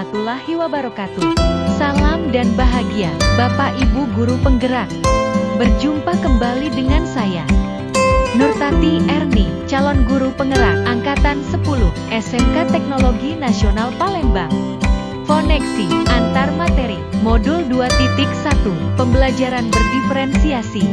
warahmatullahi wabarakatuh. Salam dan bahagia, Bapak Ibu Guru Penggerak. Berjumpa kembali dengan saya, Nurtati Erni, calon guru penggerak Angkatan 10, SMK Teknologi Nasional Palembang. Foneksi, antar materi, Modul 2.1, Pembelajaran berdiferensiasi.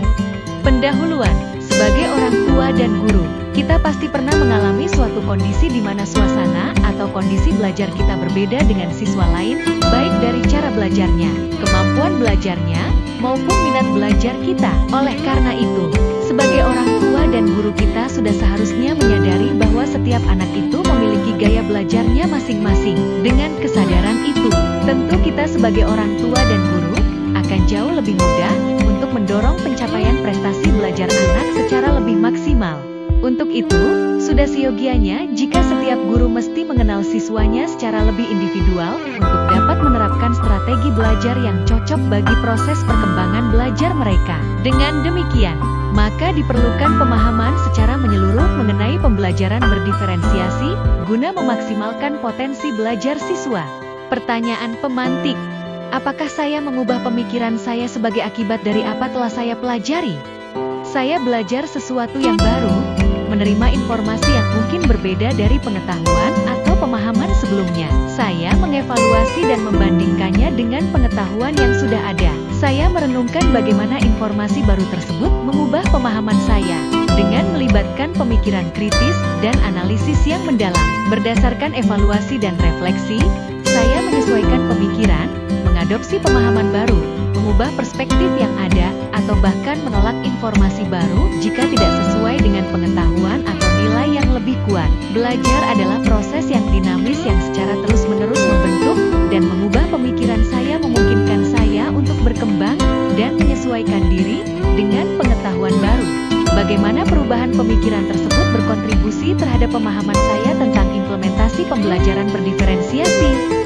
Pendahuluan, sebagai orang tua dan guru, kita pasti pernah mengalami suatu kondisi di mana suasana atau kondisi belajar kita berbeda dengan siswa lain, baik dari cara belajarnya, kemampuan belajarnya, maupun minat belajar kita. Oleh karena itu, sebagai orang tua dan guru kita sudah seharusnya menyadari bahwa setiap anak itu memiliki gaya belajarnya masing-masing. Dengan kesadaran itu, tentu kita sebagai orang tua dan guru akan jauh lebih mudah untuk mendorong pencapaian prestasi belajar anak secara lebih maksimal. Untuk itu, sudah seyogianya jika setiap guru mesti mengenal siswanya secara lebih individual untuk dapat menerapkan strategi belajar yang cocok bagi proses perkembangan belajar mereka. Dengan demikian, maka diperlukan pemahaman secara menyeluruh mengenai pembelajaran berdiferensiasi guna memaksimalkan potensi belajar siswa. Pertanyaan pemantik, apakah saya mengubah pemikiran saya sebagai akibat dari apa telah saya pelajari? Saya belajar sesuatu yang baru, menerima informasi yang mungkin berbeda dari pengetahuan atau pemahaman sebelumnya. Saya mengevaluasi dan membandingkannya dengan pengetahuan yang sudah ada. Saya merenungkan bagaimana informasi baru tersebut mengubah pemahaman saya, dengan melibatkan pemikiran kritis dan analisis yang mendalam. Berdasarkan evaluasi dan refleksi, saya menyesuaikan pemikiran, mengadopsi pemahaman baru, mengubah perspektif yang ada, atau bahkan menolak informasi baru jika tidak sesuai dengan pengetahuan atau nilai yang lebih kuat. Belajar adalah proses yang dinamis yang secara terus-menerus membentuk dan mengubah pemikiran saya, memungkinkan saya untuk berkembang dan menyesuaikan diri dengan pengetahuan baru. Bagaimana perubahan pemikiran tersebut berkontribusi terhadap pemahaman saya tentang implementasi pembelajaran berdiferensiasi?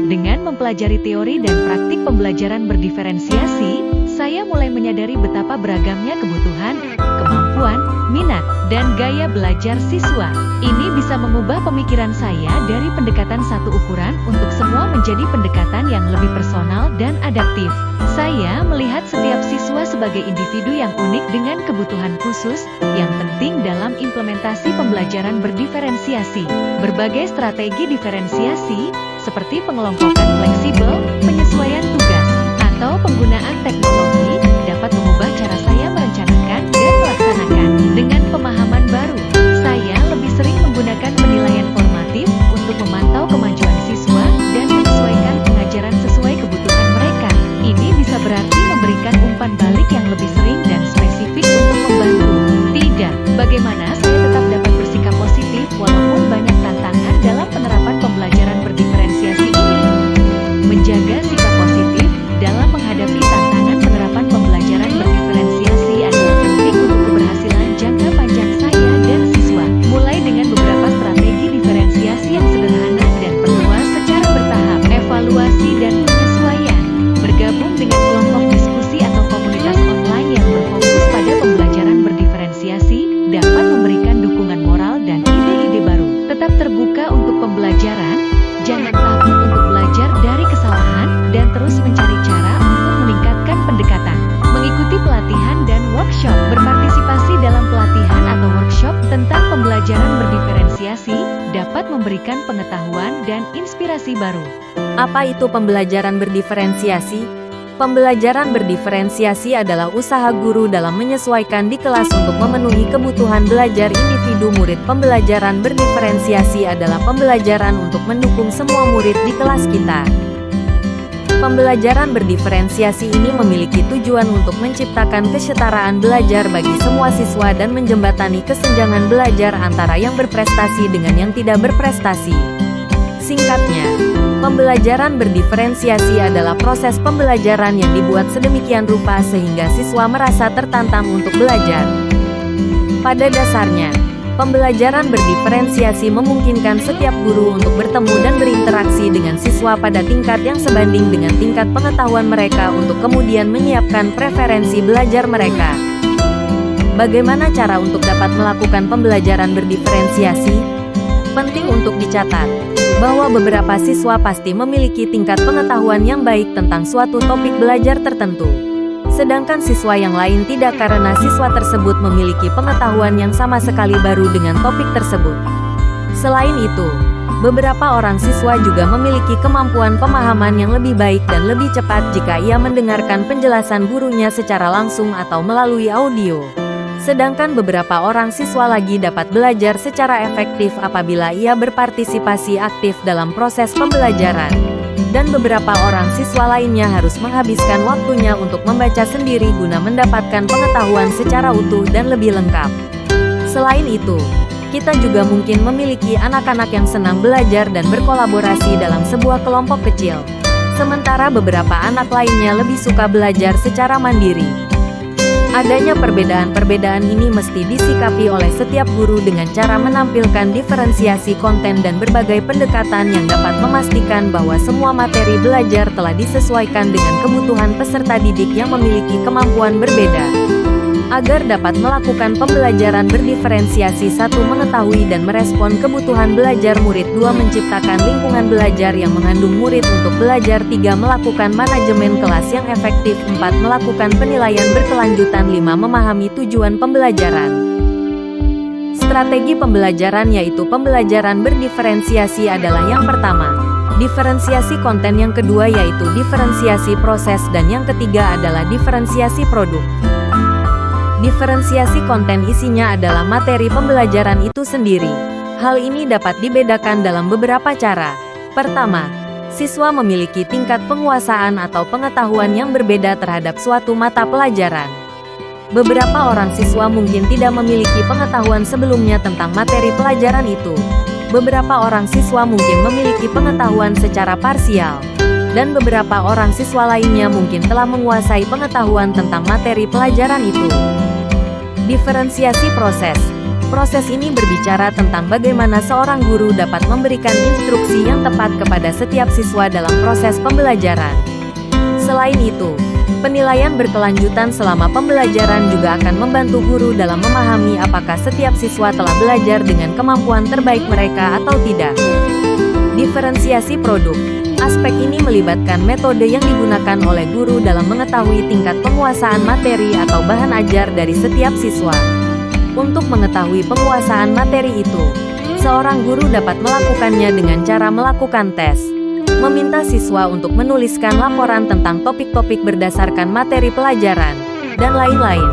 Dengan mempelajari teori dan praktik pembelajaran berdiferensiasi, saya mulai menyadari betapa beragamnya kebutuhan, kemampuan, minat, dan gaya belajar siswa. Ini bisa mengubah pemikiran saya dari pendekatan satu ukuran untuk semua menjadi pendekatan yang lebih personal dan adaptif. Saya melihat setiap siswa sebagai individu yang unik dengan kebutuhan khusus, yang penting dalam implementasi pembelajaran berdiferensiasi. Berbagai strategi diferensiasi, seperti pengelompokan fleksibel, penyesuaian tugas, atau penggunaan teknologi, dapat mengubah cara saya merencanakan dan melaksanakan. Dengan pemahaman baru, saya lebih sering menggunakan penilaian formatif untuk memantau kemajuan siswa dan menyesuaikan pengajaran sesuai kebutuhan mereka. Ini bisa berarti memberikan umpan balik yang lebih sering dan spesifik untuk membantu. Tidak, bagaimana saya tetap dapat bersikap positif walaupun banyak tantangan dalam penerapan pembelajaran berdiferensiasi ini. Menjaga sikap positif dalam menghadapi tantangan penerapan pembelajaran berdiferensiasi adalah penting untuk keberhasilan jangka panjang saya dan siswa. Mulai dengan beberapa strategi diferensiasi yang sederhana dan perluas secara bertahap. Evaluasi dan penyesuaian. Bergabung dengan kelompok diskusi atau komunitas online yang berfokus pada pembelajaran berdiferensiasi dapat memberikan dukungan moral dan ide-ide baru. Tetap terbuka untuk pembelajaran, jangan takut untuk belajar dari kesalahan, dan terus mencari cara untuk meningkatkan pendekatan. Mengikuti pelatihan dan workshop. Berpartisipasi dalam pelatihan atau workshop tentang pembelajaran berdiferensiasi dapat memberikan pengetahuan dan inspirasi baru. Apa itu pembelajaran berdiferensiasi? Pembelajaran berdiferensiasi adalah usaha guru dalam menyesuaikan di kelas untuk memenuhi kebutuhan belajar individu murid. Pembelajaran berdiferensiasi adalah pembelajaran untuk mendukung semua murid di kelas kita. Pembelajaran berdiferensiasi ini memiliki tujuan untuk menciptakan kesetaraan belajar bagi semua siswa dan menjembatani kesenjangan belajar antara yang berprestasi dengan yang tidak berprestasi. Singkatnya, pembelajaran berdiferensiasi adalah proses pembelajaran yang dibuat sedemikian rupa sehingga siswa merasa tertantang untuk belajar. Pada dasarnya, pembelajaran berdiferensiasi memungkinkan setiap guru untuk bertemu dan berinteraksi dengan siswa pada tingkat yang sebanding dengan tingkat pengetahuan mereka untuk kemudian menyiapkan preferensi belajar mereka. Bagaimana cara untuk dapat melakukan pembelajaran berdiferensiasi? Penting untuk dicatat bahwa beberapa siswa pasti memiliki tingkat pengetahuan yang baik tentang suatu topik belajar tertentu. Sedangkan siswa yang lain tidak karena siswa tersebut memiliki pengetahuan yang sama sekali baru dengan topik tersebut. Selain itu, beberapa orang siswa juga memiliki kemampuan pemahaman yang lebih baik dan lebih cepat jika ia mendengarkan penjelasan gurunya secara langsung atau melalui audio. Sedangkan beberapa orang siswa lagi dapat belajar secara efektif apabila ia berpartisipasi aktif dalam proses pembelajaran. Dan beberapa orang siswa lainnya harus menghabiskan waktunya untuk membaca sendiri guna mendapatkan pengetahuan secara utuh dan lebih lengkap. Selain itu, kita juga mungkin memiliki anak-anak yang senang belajar dan berkolaborasi dalam sebuah kelompok kecil. Sementara beberapa anak lainnya lebih suka belajar secara mandiri. Adanya perbedaan-perbedaan ini mesti disikapi oleh setiap guru dengan cara menampilkan diferensiasi konten dan berbagai pendekatan yang dapat memastikan bahwa semua materi belajar telah disesuaikan dengan kebutuhan peserta didik yang memiliki kemampuan berbeda. Agar dapat melakukan pembelajaran berdiferensiasi, 1. Mengetahui dan merespon kebutuhan belajar murid, 2. Menciptakan lingkungan belajar yang mengandung murid untuk belajar, 3. Melakukan manajemen kelas yang efektif, 4. Melakukan penilaian berkelanjutan, 5. Memahami tujuan pembelajaran. Strategi pembelajaran yaitu pembelajaran berdiferensiasi adalah yang pertama, diferensiasi konten, yang kedua yaitu diferensiasi proses, dan yang ketiga adalah diferensiasi produk. Diferensiasi konten isinya adalah materi pembelajaran itu sendiri. Hal ini dapat dibedakan dalam beberapa cara. Pertama, siswa memiliki tingkat penguasaan atau pengetahuan yang berbeda terhadap suatu mata pelajaran. Beberapa orang siswa mungkin tidak memiliki pengetahuan sebelumnya tentang materi pelajaran itu. Beberapa orang siswa mungkin memiliki pengetahuan secara parsial. Dan beberapa orang siswa lainnya mungkin telah menguasai pengetahuan tentang materi pelajaran itu. Diferensiasi proses. Proses ini berbicara tentang bagaimana seorang guru dapat memberikan instruksi yang tepat kepada setiap siswa dalam proses pembelajaran. Selain itu, penilaian berkelanjutan selama pembelajaran juga akan membantu guru dalam memahami apakah setiap siswa telah belajar dengan kemampuan terbaik mereka atau tidak. Diferensiasi produk. Aspek ini melibatkan metode yang digunakan oleh guru dalam mengetahui tingkat penguasaan materi atau bahan ajar dari setiap siswa. Untuk mengetahui penguasaan materi itu, seorang guru dapat melakukannya dengan cara melakukan tes, meminta siswa untuk menuliskan laporan tentang topik-topik berdasarkan materi pelajaran, dan lain-lain.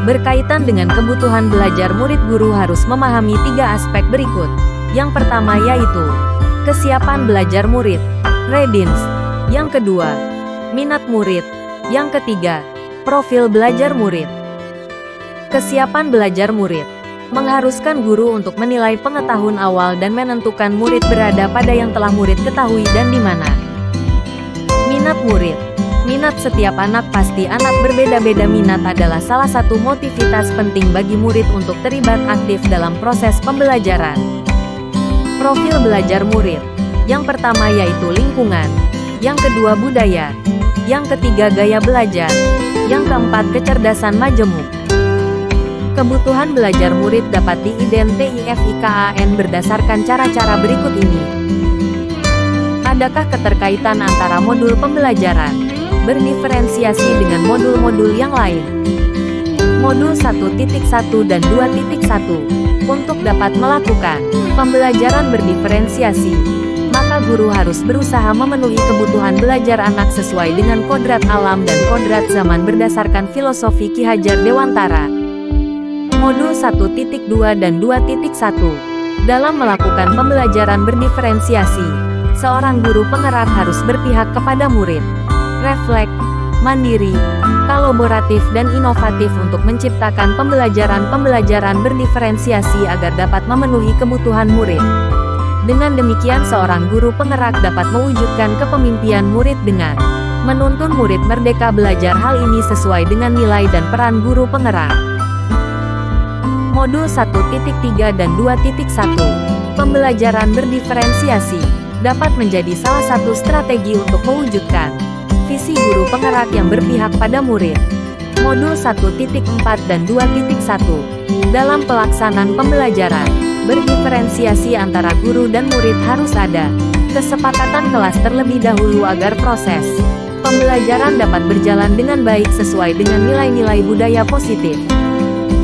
Berkaitan dengan kebutuhan belajar murid, guru harus memahami 3 aspek berikut. Yang pertama yaitu kesiapan belajar murid, readiness. Yang kedua, minat murid. Yang ketiga, profil belajar murid. Kesiapan belajar murid mengharuskan guru untuk menilai pengetahuan awal dan menentukan murid berada pada yang telah murid ketahui dan di mana. Minat murid. Minat setiap anak pasti anak berbeda-beda. Minat adalah salah satu motivitas penting bagi murid untuk terlibat aktif dalam proses pembelajaran. Profil belajar murid. Yang pertama yaitu lingkungan. Yang kedua budaya. Yang ketiga gaya belajar. Yang keempat kecerdasan majemuk. Kebutuhan belajar murid dapat diidentifikasikan berdasarkan cara-cara berikut ini. Adakah keterkaitan antara modul pembelajaran berdiferensiasi dengan modul-modul yang lain? Modul 1.1 dan 2.1. Untuk dapat melakukan pembelajaran berdiferensiasi, maka guru harus berusaha memenuhi kebutuhan belajar anak sesuai dengan kodrat alam dan kodrat zaman berdasarkan filosofi Ki Hajar Dewantara. Modul 1.2 dan 2.1. Dalam melakukan pembelajaran berdiferensiasi, seorang guru penggerak harus berpihak kepada murid, refleks, mandiri, kolaboratif dan inovatif untuk menciptakan pembelajaran berdiferensiasi agar dapat memenuhi kebutuhan murid. Dengan demikian seorang guru penggerak dapat mewujudkan kepemimpinan murid dengan menuntun murid merdeka belajar. Hal ini sesuai dengan nilai dan peran guru penggerak. Modul 1.3 dan 2.1. Pembelajaran berdiferensiasi dapat menjadi salah satu strategi untuk mewujudkan visi guru penggerak yang berpihak pada murid. Modul 1.4 dan 2.1. Dalam pelaksanaan pembelajaran, Berdiferensiasi antara guru dan murid harus ada. Kesepakatan kelas terlebih dahulu agar proses pembelajaran dapat berjalan dengan baik sesuai dengan nilai-nilai budaya positif.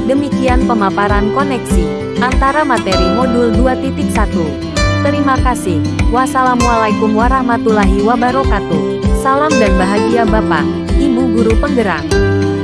Demikian pemaparan koneksi antara materi modul 2.1. Terima kasih. Wassalamualaikum warahmatullahi wabarakatuh. Salam dan bahagia Bapak, Ibu Guru Penggerak.